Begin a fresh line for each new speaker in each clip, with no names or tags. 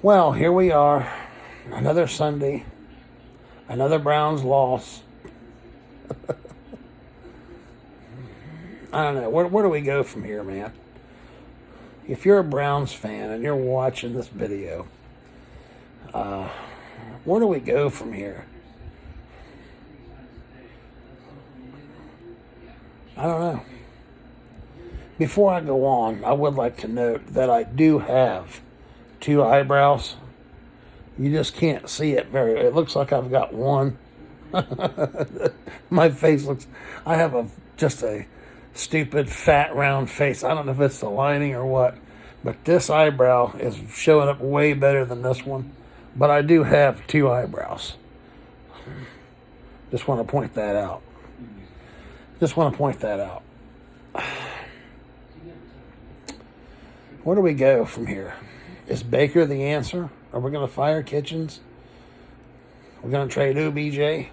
Well, here we are. Another Sunday. Another Browns loss. I don't know. Where do we go from here, man? If you're a Browns fan and you're watching this video, where do we go from here? I don't know. Before I go on, I would like to note that I do have two eyebrows. You just can't see it very. It looks like I've got one. My face looks. I have just a stupid fat round face. I don't know if it's the lining or what, but this eyebrow is showing up way better than this one. But I do have two eyebrows. Just want to point that out. Where do we go from here? Is Baker the answer? Are we going to fire Kitchens? We're going to trade OBJ?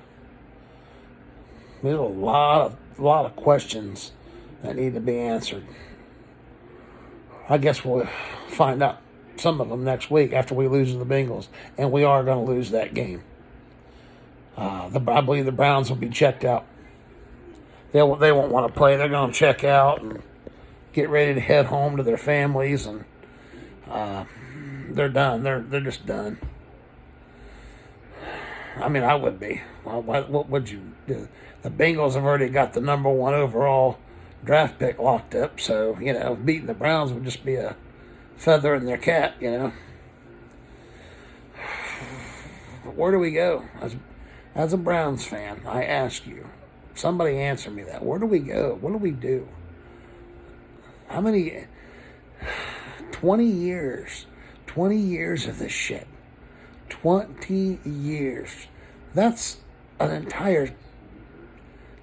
There's a lot of questions that need to be answered. I guess we'll find out some of them next week after we lose to the Bengals, and we are going to lose that game. I believe the Browns will be checked out. They won't want to play. They're going to check out and get ready to head home to their families, and they're done. They're just done. I mean, I would be. Well, what would you do? The Bengals have already got the number one overall draft pick locked up, so, beating the Browns would just be a feather in their cap, Where do we go? As a Browns fan, I ask you, somebody answer me that. Where do we go? What do we do? How many? 20 years. 20 years of this shit. 20 years. That's an entire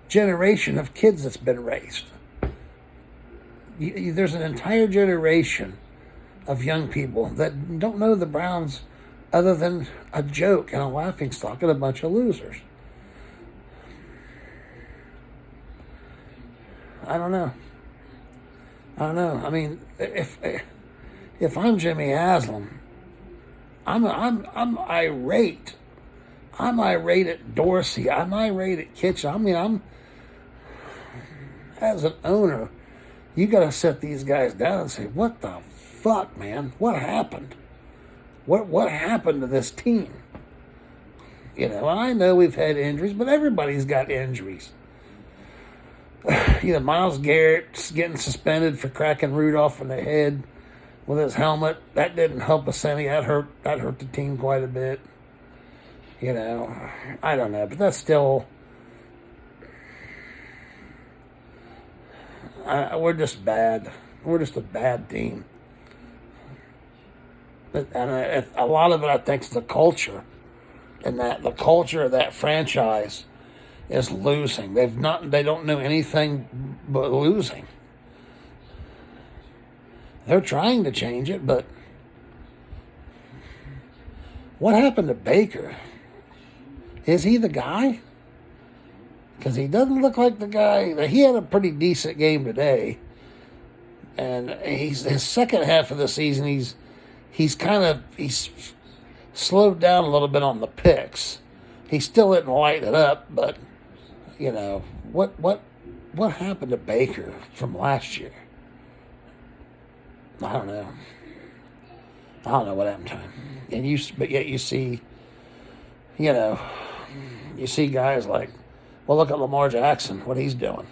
generation of kids that's been raised. There's an entire generation of young people that don't know the Browns other than a joke and a laughingstock and a bunch of losers. I don't know. I mean, if I'm Jimmy Haslam, I'm irate. I'm irate at Dorsey. I'm irate at Kitchen. I mean, as an owner, you got to sit these guys down and say, what the fuck, man? What happened? What happened to this team? I know we've had injuries, but everybody's got injuries. Myles Garrett's getting suspended for cracking Rudolph in the head with his helmet. That didn't help us any. That hurt the team quite a bit. I don't know, but that's still. We're just bad. We're just a bad team. And a lot of it, I think, is the culture, and that the culture of that franchise is losing. They don't know anything but losing. They're trying to change it, but what happened to Baker? Is he the guy? Because he doesn't look like the guy. He had a pretty decent game today, and his second half of the season, he's slowed down a little bit on the picks. He still didn't light it up, but what happened to Baker from last year? I don't know. I don't know what happened to him. But yet you see, you see guys like, well, look at Lamar Jackson, what he's doing,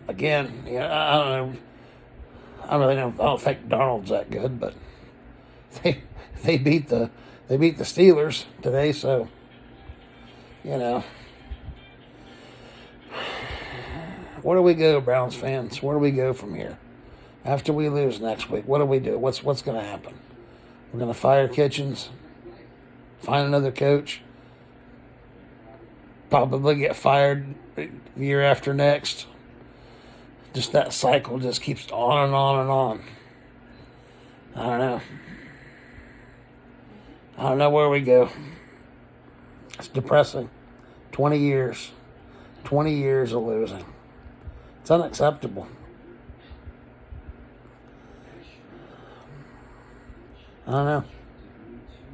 Again, I don't know. I don't think Darnold's that good, but they beat the Steelers today, so where do we go, Browns fans? Where do we go from here? After we lose next week, what do we do? What's going to happen? We're going to fire Kitchens, find another coach, probably get fired the year after next. Just that cycle just keeps on and on and on. I don't know. I don't know where we go. It's depressing. 20 years. 20 years of losing. It's unacceptable. I don't know.